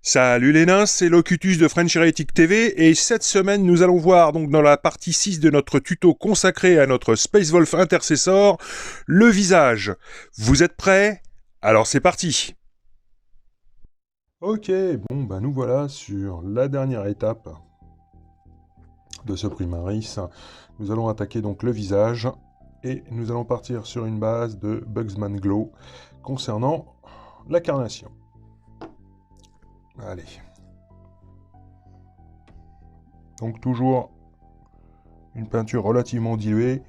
Salut les nains, c'est Locutus de French Heretic TV et cette semaine nous allons voir donc dans la partie 6 de notre tuto consacré à notre Space Wolf Intercessor le visage. Vous êtes prêts? Alors c'est parti. Ok, bon bah nous voilà sur la dernière étape de ce primaris. Nous allons attaquer donc le visage et nous allons partir sur une base de Bugsman Glow concernant la carnation. Allez. Donc toujours une peinture relativement diluée.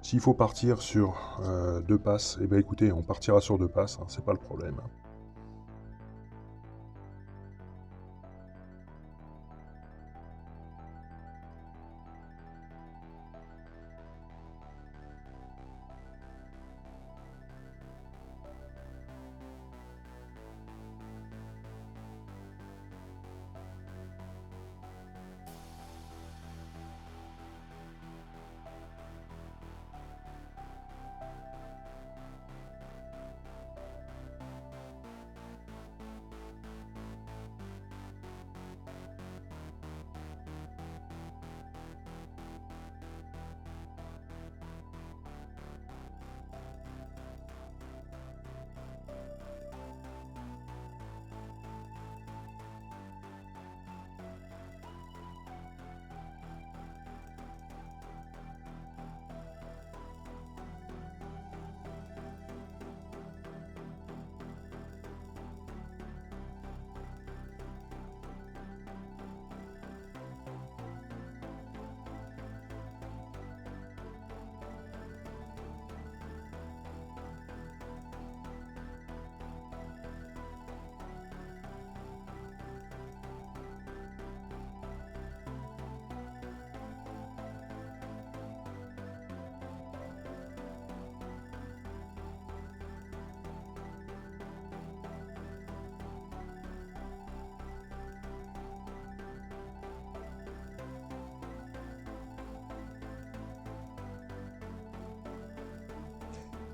S'il faut partir sur deux passes, eh bien écoutez, on partira sur deux passes, hein, c'est pas le problème.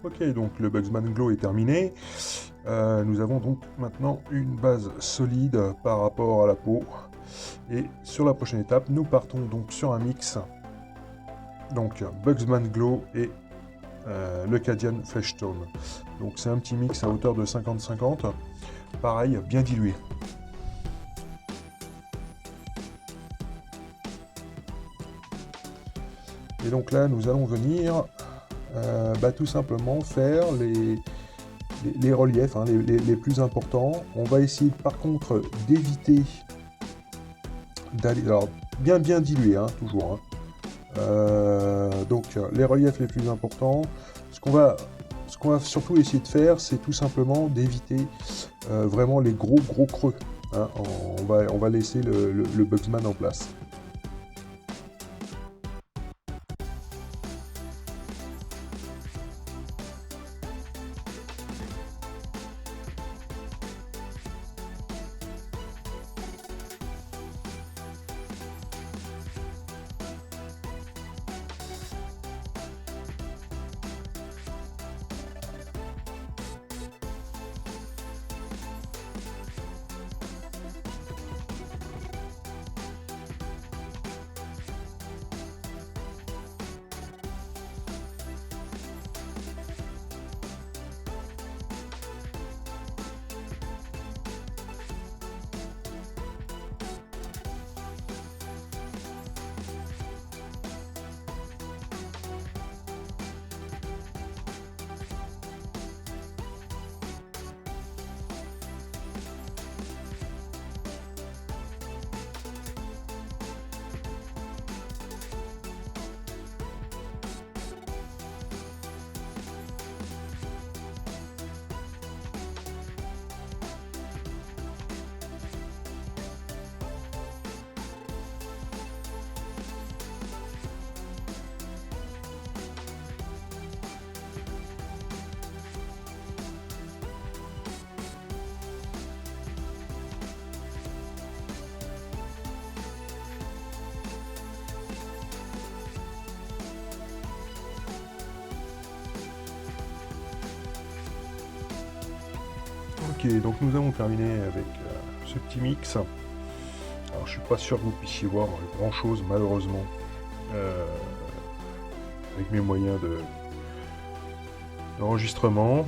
Ok, donc le Bugsman Glow est terminé. Nous avons donc maintenant une base solide par rapport à la peau. Et sur la prochaine étape, nous partons donc sur un mix. Donc Bugsman Glow et le Cadian Flesh Tone. Donc c'est un petit mix à hauteur de 50-50. Pareil, bien dilué. Et donc là, nous allons venir tout simplement faire les reliefs, hein, les plus importants. On va essayer par contre d'éviter d'aller... Alors, bien dilué, hein, toujours. Donc, les reliefs les plus importants. Ce qu'on va surtout essayer de faire, c'est tout simplement d'éviter vraiment les gros creux. Hein. On va laisser le Bugsman en place. Ok, donc nous avons terminé avec ce ce petit mix. Alors je suis pas sûr que vous puissiez voir grand chose malheureusement avec mes moyens d'enregistrement.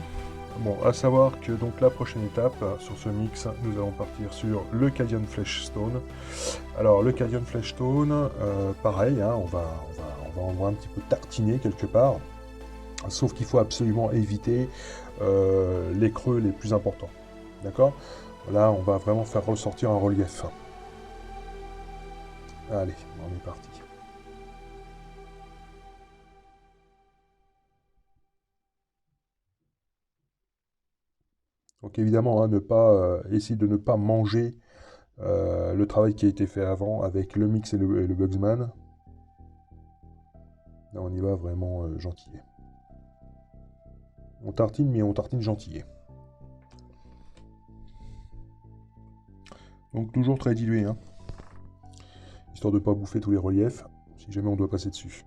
Bon, à savoir que donc la prochaine étape sur ce mix, nous allons partir sur le Cadian Fleshstone. Alors le Cadian Fleshstone, pareil, hein, on va un petit peu tartiner quelque part, sauf qu'il faut absolument éviter les creux les plus importants. D'accord? Là, on va vraiment faire ressortir un relief. Allez, on est parti. Donc évidemment, hein, essayer de ne pas manger le travail qui a été fait avant avec le mix et le Bugsman. Là, on y va vraiment gentillet. On tartine, mais on tartine gentillet. Donc toujours très dilué, hein, histoire de ne pas bouffer tous les reliefs, si jamais on doit passer dessus.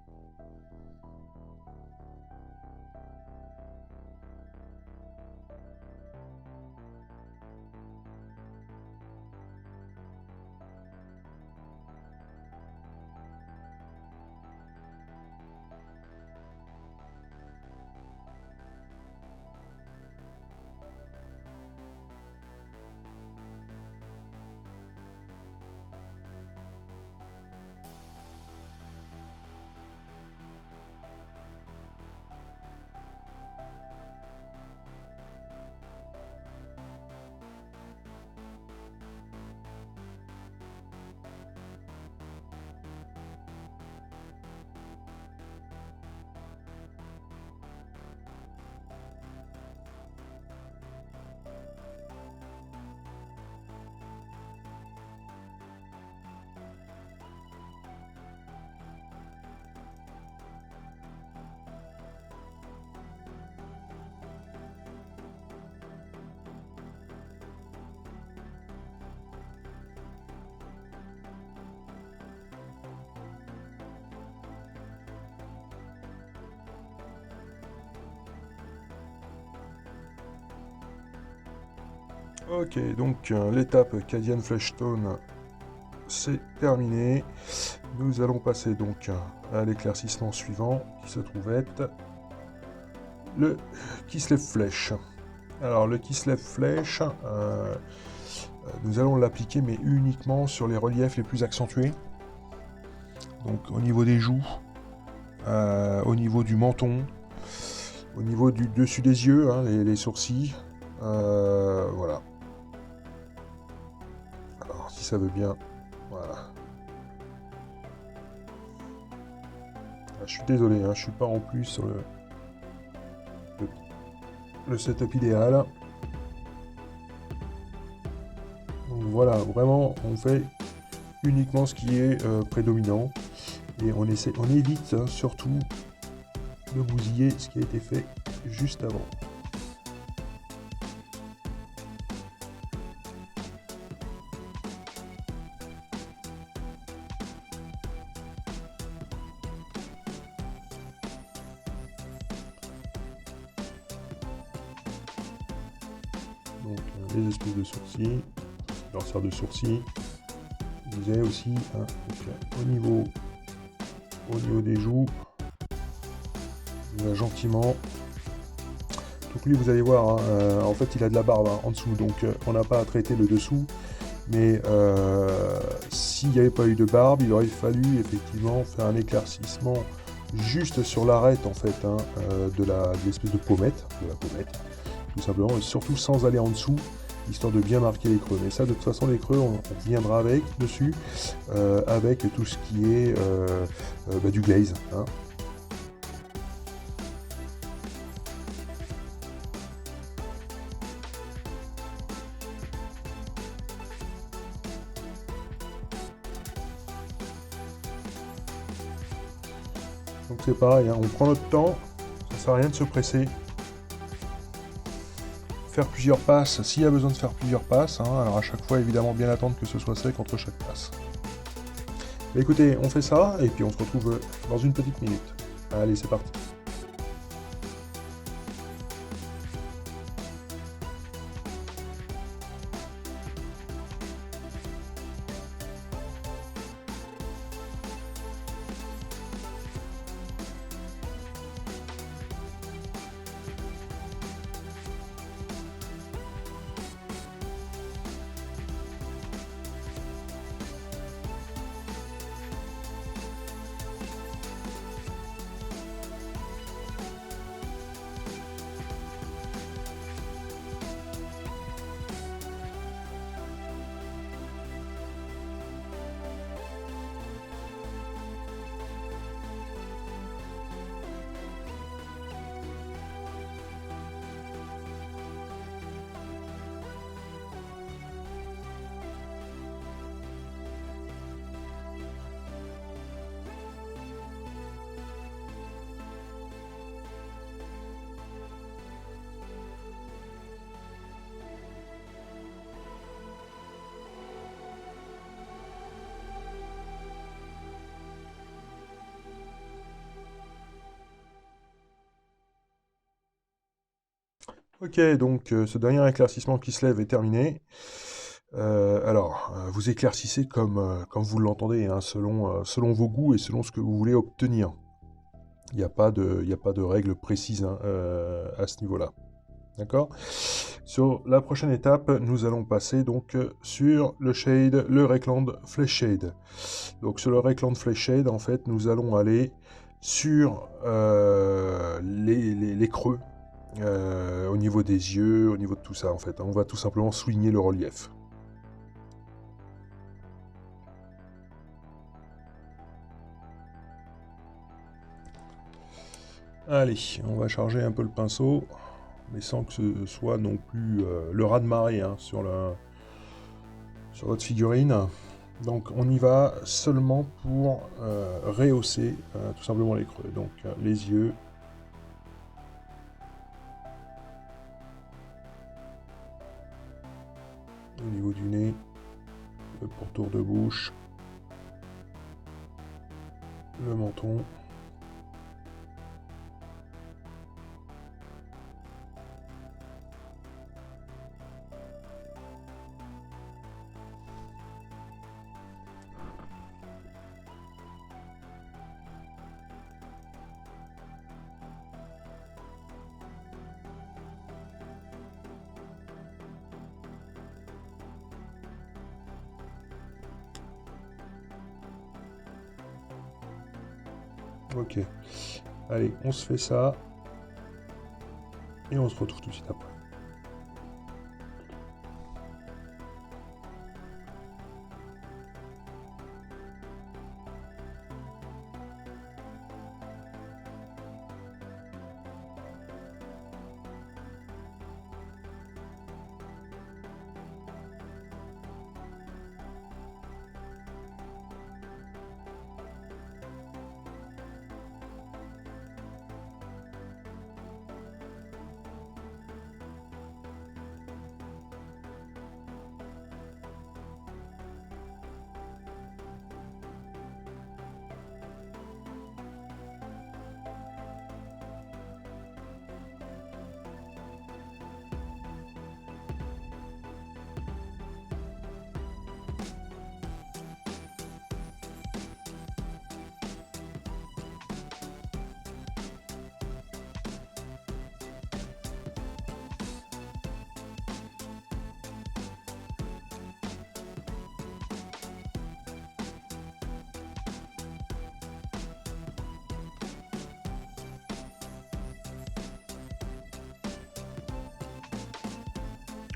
Ok, donc l'étape Cadian Fleshstone, c'est terminé. Nous allons passer donc à l'éclaircissement suivant, qui se trouve être le Kislev Flèche. Alors le Kislev Flèche, nous allons l'appliquer, mais uniquement sur les reliefs les plus accentués. Donc au niveau des joues, au niveau du menton, au niveau du dessus des yeux, hein, les sourcils. Voilà. Alors si ça veut bien, voilà. Ah, je suis désolé, hein, je suis pas en plus sur le setup idéal. Donc voilà, vraiment on fait uniquement ce qui est prédominant et on évite hein, surtout de bousiller ce qui a été fait juste avant. Donc les espèces de sourcils, leur sert de sourcils. Vous avez aussi hein, donc, au niveau des joues, gentiment. Donc lui vous allez voir, hein, en fait il a de la barbe hein, en dessous, donc on n'a pas à traiter le dessous. Mais s'il n'y avait pas eu de barbe, il aurait fallu effectivement faire un éclaircissement juste sur l'arête en fait hein, de l'espèce de pommette, tout simplement, et surtout sans aller en dessous, histoire de bien marquer les creux. Mais ça, de toute façon, les creux, on reviendra avec dessus, avec tout ce qui est du glaze. Hein. Donc c'est pareil, hein, on prend notre temps, ça sert à rien de se presser. Faire plusieurs passes, s'il y a besoin de faire plusieurs passes, hein, alors à chaque fois évidemment bien attendre que ce soit sec entre chaque passe. Mais écoutez, on fait ça, et puis on se retrouve dans une petite minute. Allez, c'est parti. Ok, donc ce dernier éclaircissement qui se lève est terminé. Alors, vous éclaircissez comme vous l'entendez, hein, selon vos goûts et selon ce que vous voulez obtenir. Il n'y a pas de règle précise, hein, à ce niveau-là. D'accord? Sur la prochaine étape, nous allons passer donc sur le shade, le Reikland Flesh Shade. Donc sur le Reikland Flesh Shade, en fait, nous allons aller sur les creux, au niveau des yeux, au niveau de tout ça, en fait. On va tout simplement souligner le relief. Allez, on va charger un peu le pinceau, mais sans que ce soit non plus le raz-de-marée, hein, sur votre figurine. Donc on y va seulement pour rehausser tout simplement les creux. Donc les yeux. Au niveau du nez, le pourtour de bouche, le menton. Ok. Allez, on se fait ça. Et on se retrouve tout de suite après.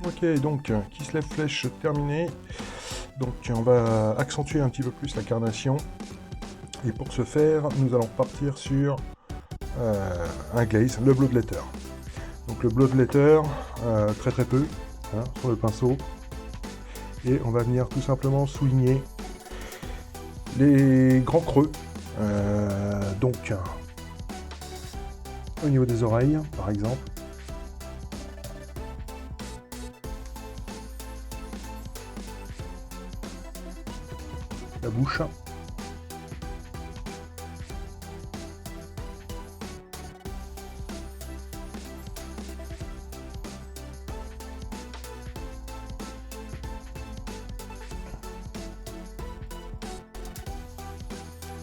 Ok, donc Kislev Flèche terminé. Donc on va accentuer un petit peu plus la carnation. Et pour ce faire, nous allons partir sur un glaze, le Bloodletter. Donc le Bloodletter, très très peu, hein, sur le pinceau. Et on va venir tout simplement souligner les grands creux. Donc au niveau des oreilles, par exemple. La bouche.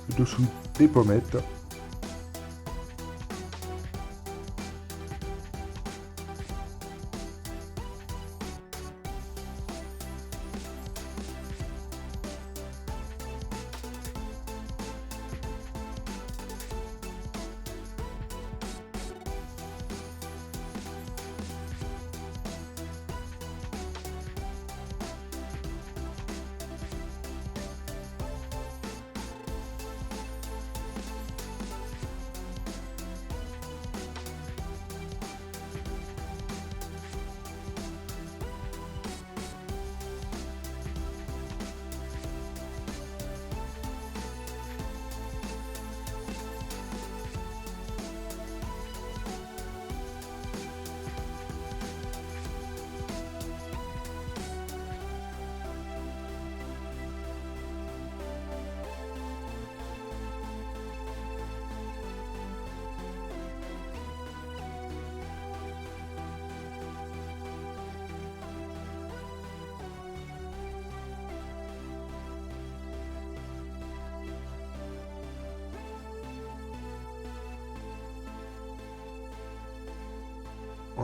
Le dessous des pommettes.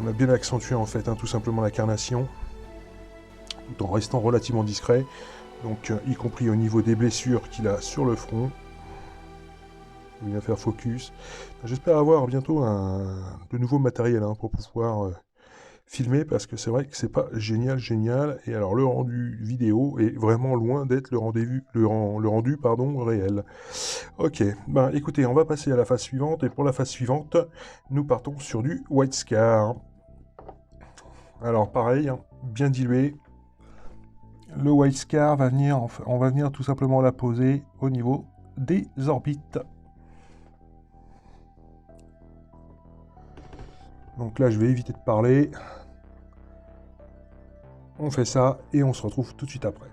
On a bien accentué en fait tout simplement la carnation, tout en restant relativement discret, donc y compris au niveau des blessures qu'il a sur le front. Il vient faire focus. J'espère avoir bientôt de nouveau matériel pour pouvoir filmer, parce que c'est vrai que c'est pas génial, et alors le rendu vidéo est vraiment loin d'être le rendu réel. Ok, ben écoutez, on va passer à la phase suivante, et pour la phase suivante, nous partons sur du White Scar. Alors pareil, bien dilué. Le White Scar va venir, on va venir tout simplement la poser au niveau des orbites. Donc là, je vais éviter de parler. On fait ça et on se retrouve tout de suite après.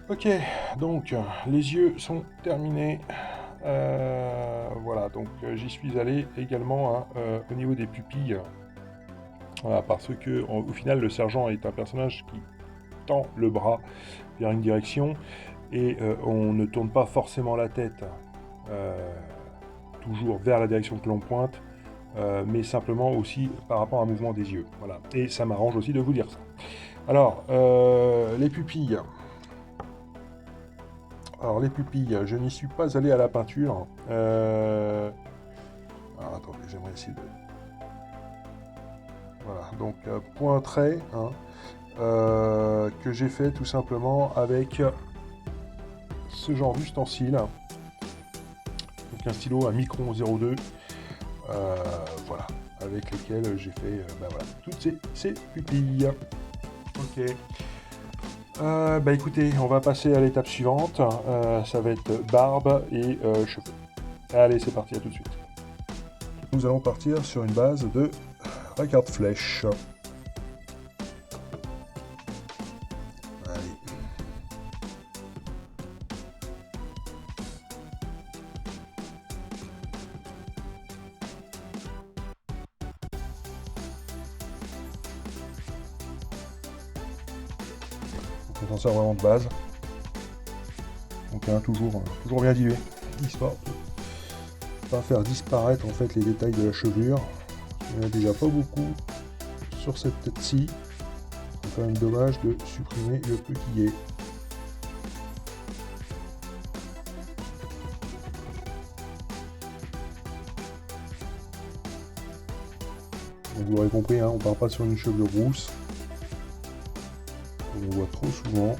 Ok, donc les yeux sont terminés. Voilà, donc j'y suis allé également au niveau des pupilles. Voilà, parce que au final, le sergent est un personnage qui tend le bras vers une direction et on ne tourne pas forcément la tête toujours vers la direction que l'on pointe, mais simplement aussi par rapport à un mouvement des yeux. Voilà, et ça m'arrange aussi de vous dire ça. Alors, les pupilles. Alors les pupilles, je n'y suis pas allé à la peinture. Alors attendez, j'aimerais essayer de... Voilà, donc point trait, que j'ai fait tout simplement avec ce genre d'ustensile. Donc un stylo, un Micron 02. Voilà, avec lesquels j'ai fait voilà, toutes ces pupilles. Ok. Bah écoutez, on va passer à l'étape suivante. Ça va être barbe et cheveux. Allez, c'est parti, à tout de suite. Nous allons partir sur une base de regarde flèche. Allez. On s'en sert vraiment de base. Donc toujours bien dilué, histoire de pas faire disparaître en fait les détails de la chevelure. Il n'y en a déjà pas beaucoup sur cette tête-ci. C'est quand même dommage de supprimer le peu qui est. Donc vous l'aurez compris, on part pas sur une chevelure rousse. On voit trop souvent.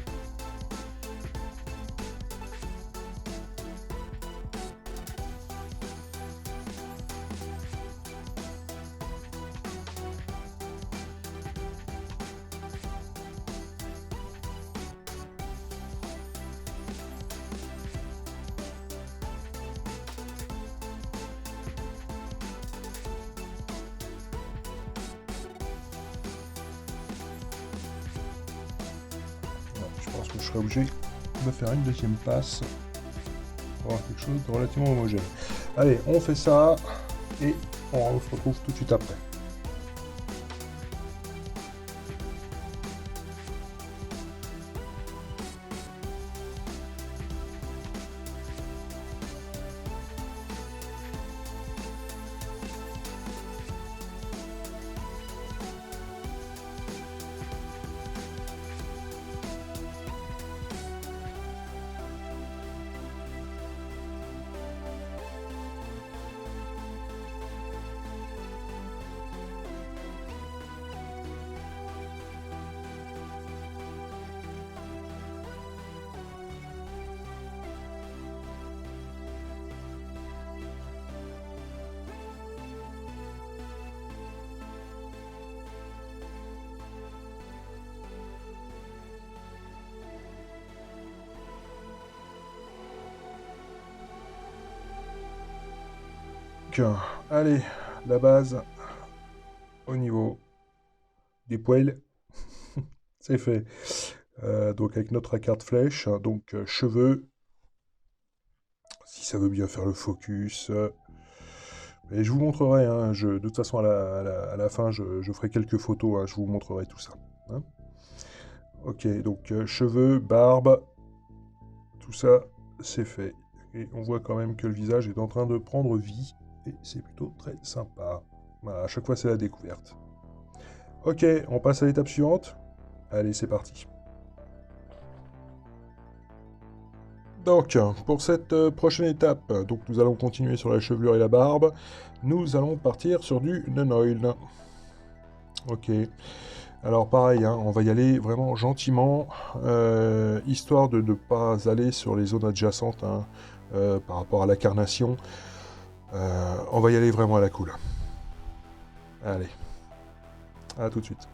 Je pense que je serai obligé de faire une deuxième passe pour avoir quelque chose de relativement homogène. Allez, on fait ça et on se retrouve tout de suite après. Donc, allez, la base au niveau des poils, c'est fait. Donc avec notre carte flèche, donc cheveux, si ça veut bien faire le focus. Et je vous montrerai, hein, de toute façon à la fin, je ferai quelques photos, hein, je vous montrerai tout ça. Hein. Ok, donc cheveux, barbe, tout ça, c'est fait. Et on voit quand même que le visage est en train de prendre vie, et c'est plutôt très sympa. Voilà, à chaque fois c'est la découverte. Ok, on passe à l'étape suivante. Allez, c'est parti. Donc, pour cette prochaine étape, donc nous allons continuer sur la chevelure et la barbe. Nous allons partir sur du non-oil. Ok. Alors pareil, hein, on va y aller vraiment gentiment, histoire de ne pas aller sur les zones adjacentes hein, par rapport à la carnation. On va y aller vraiment à la cool. Allez, à tout de suite.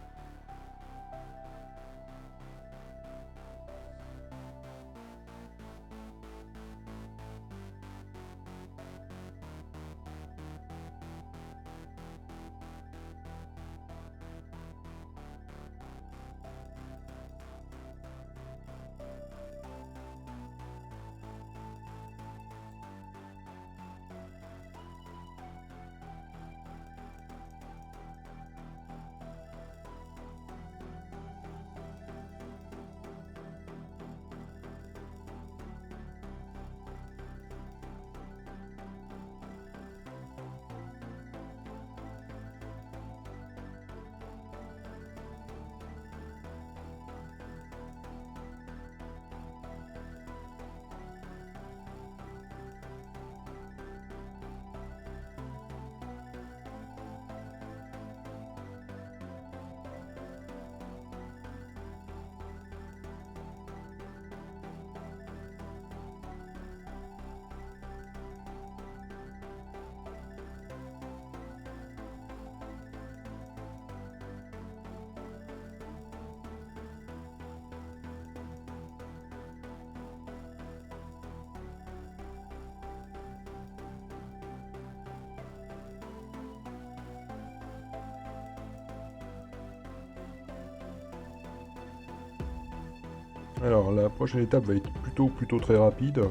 Alors la prochaine étape va être plutôt très rapide,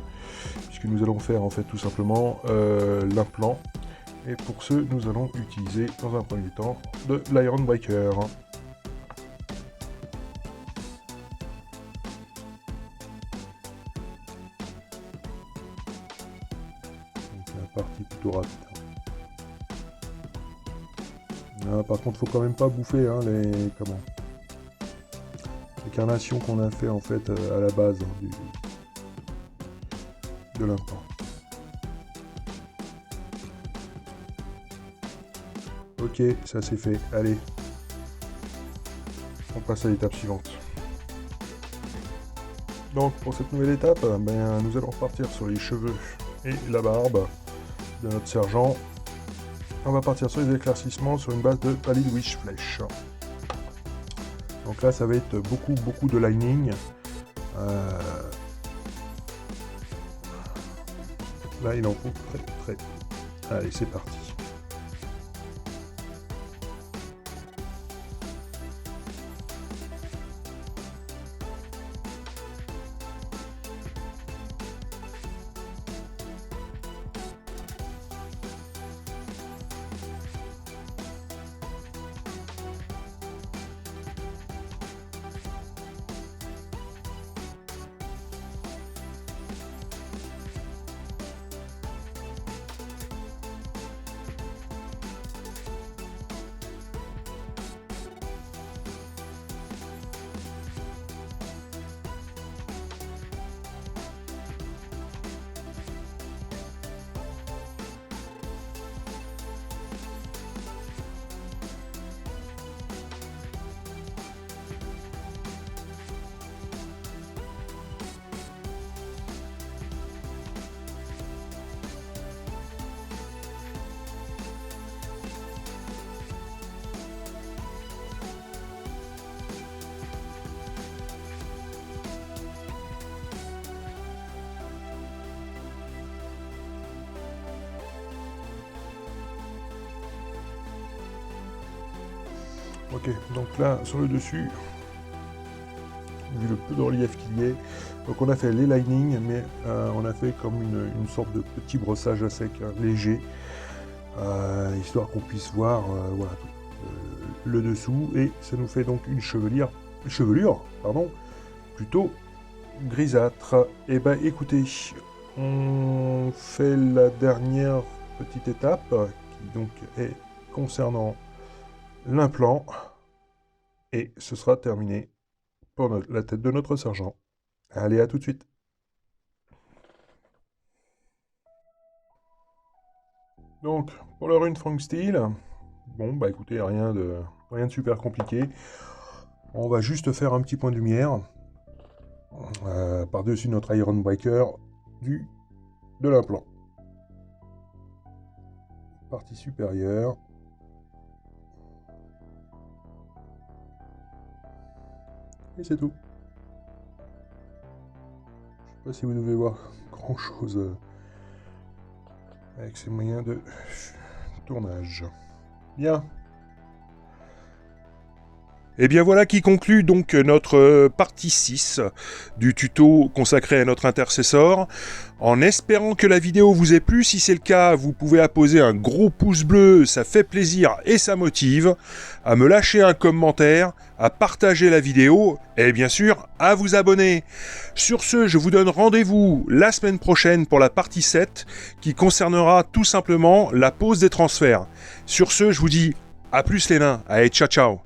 puisque nous allons faire en fait tout simplement l'implant. Et pour ce, nous allons utiliser dans un premier temps de l'Iron Breaker. Donc la partie plutôt rapide. Là, par contre, faut quand même pas bouffer hein, les carnations qu'on a fait en fait à la base hein, de l'implant. Ok, ça c'est fait. Allez, on passe à l'étape suivante. Donc pour cette nouvelle étape, nous allons repartir sur les cheveux et la barbe de notre sergent. On va partir sur les éclaircissements sur une base de Pallid Wych Flèche. Donc là, ça va être beaucoup de lining. Là, il en faut très. Allez, c'est parti. Ok, donc là, sur le dessus, vu le peu de relief qu'il y ait, donc on a fait les linings, mais on a fait comme une sorte de petit brossage à sec léger, histoire qu'on puisse voir voilà, le dessous, et ça nous fait donc une chevelure plutôt grisâtre. Et ben écoutez, on fait la dernière petite étape, qui donc est concernant l'implant, et ce sera terminé pour la tête de notre sergent. Allez, à tout de suite. Donc, pour le rune Frank Steel, bon, bah écoutez, rien de super compliqué. On va juste faire un petit point de lumière par-dessus notre Iron Breaker de l'implant. Partie supérieure. Et c'est tout. Je sais pas si vous devez voir grand chose avec ces moyens de tournage. Bien. Et bien voilà qui conclut donc notre partie 6 du tuto consacré à notre intercessor. En espérant que la vidéo vous ait plu, si c'est le cas, vous pouvez apposer un gros pouce bleu, ça fait plaisir et ça motive, à me lâcher un commentaire, à partager la vidéo et bien sûr à vous abonner. Sur ce, je vous donne rendez-vous la semaine prochaine pour la partie 7 qui concernera tout simplement la pose des transferts. Sur ce, je vous dis à plus les nains, allez ciao ciao.